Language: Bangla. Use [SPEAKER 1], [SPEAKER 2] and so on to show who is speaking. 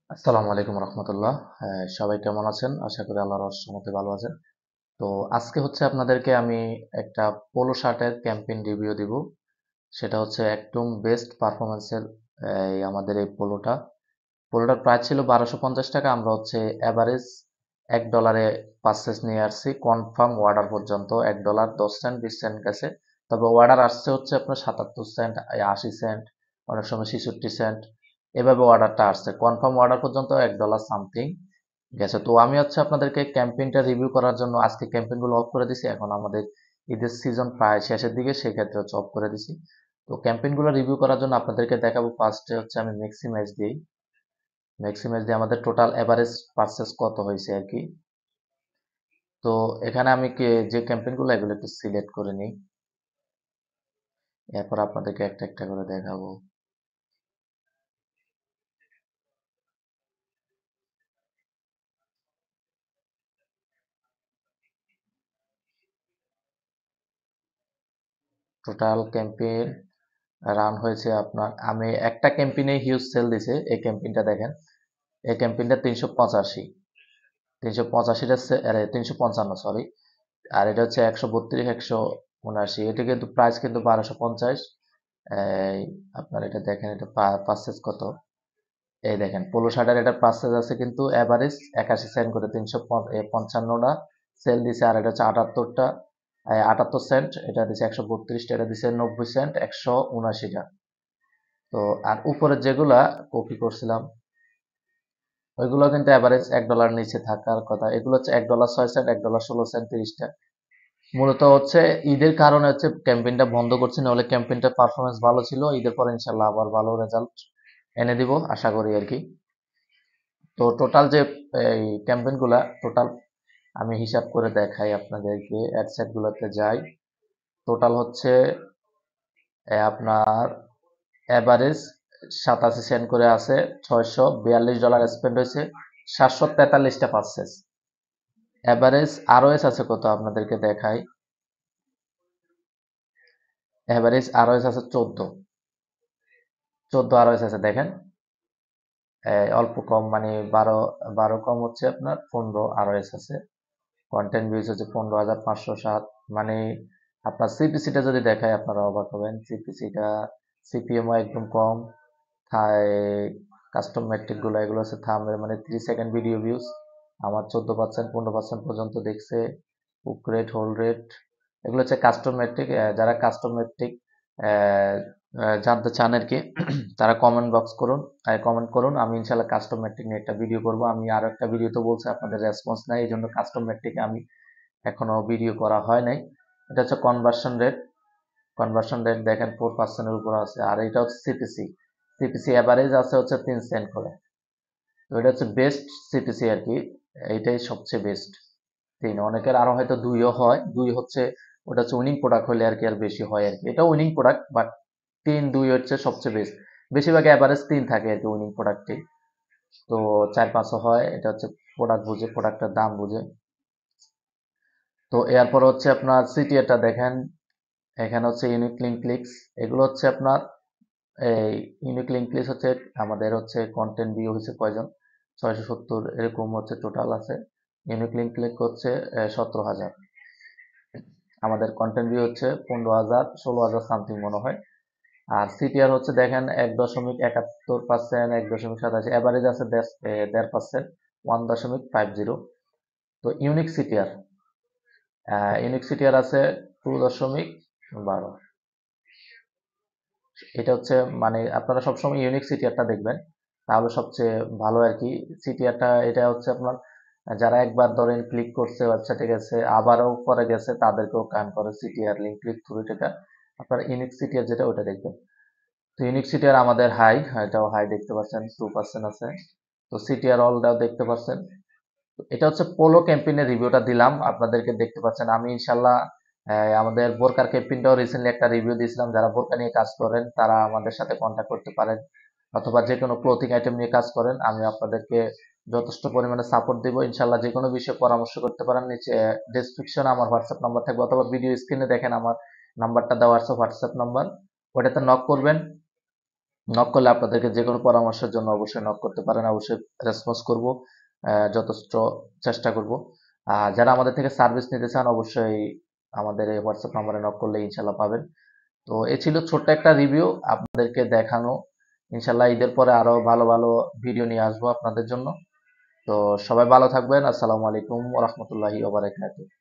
[SPEAKER 1] আসসালামু আলাইকুম রহমতুল্লাহ। সবাই কেমন আছেন? আশা করি আল্লাহর রহমতে ভালো আছেন। তো আজকে হচ্ছে আপনাদেরকে আমি একটা পোলো শার্টের ক্যাম্পেইন রিভিউ দিব। সেটা হচ্ছে একদম বেস্ট পারফরমেন্সের আমাদের এই পোলোটার প্রাইস ছিল 1250 টাকা। আমরা হচ্ছে এভারেজ $1 পারচেস নিয়ে আসছি, কনফার্ম অর্ডার পর্যন্ত $1 10 সেন্ট 20 সেন্ট গেছে। তবে অর্ডার আসছে হচ্ছে আপনার 77 সেন্ট, 80 সেন্ট, অনেক সময় 66 সেন্ট, এভাবে অর্ডারটা আসছে। কনফার্ম অর্ডার পর্যন্ত $1 সামথিং গেছে। তো আমি হচ্ছে আপনাদেরকে ক্যাম্পেইনটা রিভিউ করার জন্য আজকে ক্যাম্পেইনগুলো অফ করে দিছি। এখন আমাদের ঈদের সিজন প্রায় শেষের দিকে, সেক্ষেত্রে হচ্ছে অফ করে দিছি। তো ক্যাম্পেইনগুলো রিভিউ করার জন্য আপনাদেরকে দেখাবো। ফার্স্টে হচ্ছে আমি ম্যাক্সিমাইজ দিই। ম্যাক্সিমাইজ দিয়ে আমাদের টোটাল এভারেজ পারচেস কত হয়েছে আর কি। তো এখানে আমি যে ক্যাম্পেইনগুলো এগুলো একটু সিলেক্ট করে নিই, এরপর আপনাদেরকে একটা একটা করে দেখাবো। টোটাল ক্যাম্পেইন রান হয়েছে আপনার, আমি একটা ক্যাম্পেইনে হিউজ সেল দিছে। এই ক্যাম্পেইনটা দেখেন, এই ক্যাম্পেইনটা 385, 385টা, আরে 355, সরি। আর এটা হচ্ছে 132, 179, এটা কিন্তু প্রাইস কিন্তু 1250। এই আপনার এটা দেখেন, এটা পারচেস কত। এই দেখেন পোলো শার্টের এটা পার্সেস আছে কিন্তু এভারেজ 81 সেন্ট করে, 355টা সেল দিছে। আর এটা হচ্ছে 78 সেন্ট, এটা দিছে 132টা, এটা দিছে 90 সেন্ট, 179টা। তো আর উপরের যেগুলা কপি করছিলাম ওইগুলো কিন্তু এভারেজ $1 নিচে থাকার কথা। এগুলো হচ্ছে $1 6 সেন্ট, $1 16 সেন্ট, 30টা। মূলত হচ্ছে ঈদের কারণে হচ্ছে ক্যাম্পেইনটা বন্ধ করছি, নাহলে ক্যাম্পেইনটা পারফরমেন্স ভালো ছিল। ঈদের পর ইনশাল্লাহ আবার ভালো রেজাল্ট এনে দিব আশা করি আর কি। তো টোটাল যে এই ক্যাম্পেইন গুলা টোটাল আমি হিসাব করে দেখাই আপনাদেরকে। অ্যাডসেট গুলোতে যাই, টোটাল হচ্ছে আপনার এভারেজ 87 সেন্ট করে আছে, $642 স্পেন্ড হয়েছে, 743টা পার্সেস। এভারেজ আরওএস আছে কত আপনাদেরকে দেখাই। এভারেজ আরওএস আছে 14 আরওএস আছে দেখেন। অল্প কম মানে 12 কম হচ্ছে আপনার 15 আরওএস আছে। কন্টেন্ট ভিউজ হচ্ছে 15,507। মানে আপনার সিপিসিটা যদি দেখায় আপনারা অবাক হবেন। সিপিসিটা, সিপিএমও একদম কম। কাস্টম মেট্রিক গুলো এগুলো হচ্ছে থাম্বনেল, মানে 3 সেকেন্ড ভিডিও ভিউজ আমার 14%, 15% পর্যন্ত দেখছে। বুক রেট, হোল্ড রেট, এগুলো হচ্ছে কাস্টম মেট্রিক। যারা কাস্টম মেট্রিক জানতে চান আর কি, তারা কমেন্ট করুন। আমি ইনশাল্লাহ কাস্টম মেট্রিক নিয়ে একটা ভিডিও করব। আমি আরো একটা ভিডিওতে বলছি আপনাদের রেসপন্স নাই, এই জন্য কাস্টম মেট্রিকে আমি এখনো ভিডিও করা হয় নাই। এটা হচ্ছে কনভার্সন রেট। কনভার্সন রেট দেখেন 4%-এর উপর আছে। আর এটা হচ্ছে সিপিসি। সিপিসি এভারেজ আছে হচ্ছে 3 সেন্ট করে। তো এটা হচ্ছে বেস্ট সিপিসি আর কি, এইটাই সবচেয়ে বেস্ট। অনেকের আরো হয়তো দুইও হয়, দুই হচ্ছে ওটা হচ্ছে উইনিং প্রোডাক্ট হলে আর কি আর বেশি হয় আর কি। এটা উইনিং প্রোডাক্ট, বাট দুই হচ্ছে সবচেয়ে বেস্ট। বেশিরভাগ এভারেজ 3 থাকে আর কি উইনিং প্রোডাক্টে। তো 4-5ও হয়, এটা হচ্ছে প্রোডাক্ট বুঝে, প্রোডাক্টের দাম বুঝে। তো এরপর হচ্ছে আপনার সিটিএটা দেখেন, এখানে হচ্ছে ইউনিক লিঙ্ক ক্লিকস। এগুলো হচ্ছে আপনার এই ইউনিক লিঙ্ক ক্লিকস হচ্ছে আমাদের হচ্ছে কন্টেন্ট ভিউ হচ্ছে কয়জন, 670 এরকম হচ্ছে টোটাল আছে। ইউনিক লিঙ্ক ক্লিক হচ্ছে 17,000। আমাদের কন্টেন্ট ভিউ হচ্ছে 15,000, 16,000 সামথিং মনে হয়। আর সিটিআর হচ্ছে দেখেন 1.71%, 1.87, এভারেজ আছে 1.5%, 1.50। তো ইউনিক সিটিআর আছে 2.12। এটা হচ্ছে, মানে আপনারা সবসময় ইউনিক সিটিআরটা দেখবেন, তাহলে সবচেয়ে ভালো আর কি। সিটিআরটা এটা হচ্ছে আপনার যারা একবার ধরেন ক্লিক করছে, ওয়েবসাইটে গেছে, আবারও পরে গেছে, তাদেরকেও কান করে সিটিআর লিঙ্ক ক্লিক থ্রু। এটা আপনার ইউনিক সিটিআর যেটা ওটা দেখবেন। তো ইউনিক সিটিআর আমাদের হাই, এটাও হাই দেখতে পাচ্ছেন, 2% আছে। তো সিটিআর অলটাও দেখতে পাচ্ছেন। এটা হচ্ছে পোলো ক্যাম্পেইনের রিভিউটা দিলাম আপনাদেরকে, দেখতে পাচ্ছেন। আমি ইনশাল্লাহ আমাদের বোরকার ক্যাম্পেইনটাও রিসেন্টলি একটা রিভিউ দিয়েছিলাম। যারা বোরকা নিয়ে কাজ করেন তারা আমাদের সাথে কন্ট্যাক্ট করতে পারেন, অথবা যে কোনো ক্লোথিং আইটেম নিয়ে কাজ করেন, আমি আপনাদেরকে যথেষ্ট পরিমাণে সাপোর্ট দিব ইনশাল্লাহ। যে কোনো বিষয়ে পরামর্শ করতে পারেন, নিচে ডেসক্রিপশনে আমার হোয়াটসঅ্যাপ নাম্বার থাকবে, অথবা ভিডিও স্ক্রিনে দেখেন আমার নাম্বারটা দেওয়া আছে, হোয়াটসঅ্যাপ নাম্বার, ওটাতে নক করবেন। নক করলে আপনাদেরকে যে কোনো পরামর্শের জন্য অবশ্যই নক করতে পারেন, অবশ্যই রেসপন্স করব, যথেষ্ট চেষ্টা করব। আর যারা আমাদের থেকে সার্ভিস নিতে চান অবশ্যই আমাদের এই হোয়াটসঅ্যাপ নাম্বারে নক করলে ইনশাল্লাহ পাবেন। তো এ ছিল ছোট্ট একটা রিভিউ আপনাদেরকে দেখানো। ইনশাল্লাহ ঈদের পরে আরো ভালো ভালো ভিডিও নিয়ে আসবো আপনাদের জন্য। তো সবাই ভালো থাকবেন। আসসালামু আলাইকুম ওয়া রাহমাতুল্লাহি ওয়া বারাকাতুহু।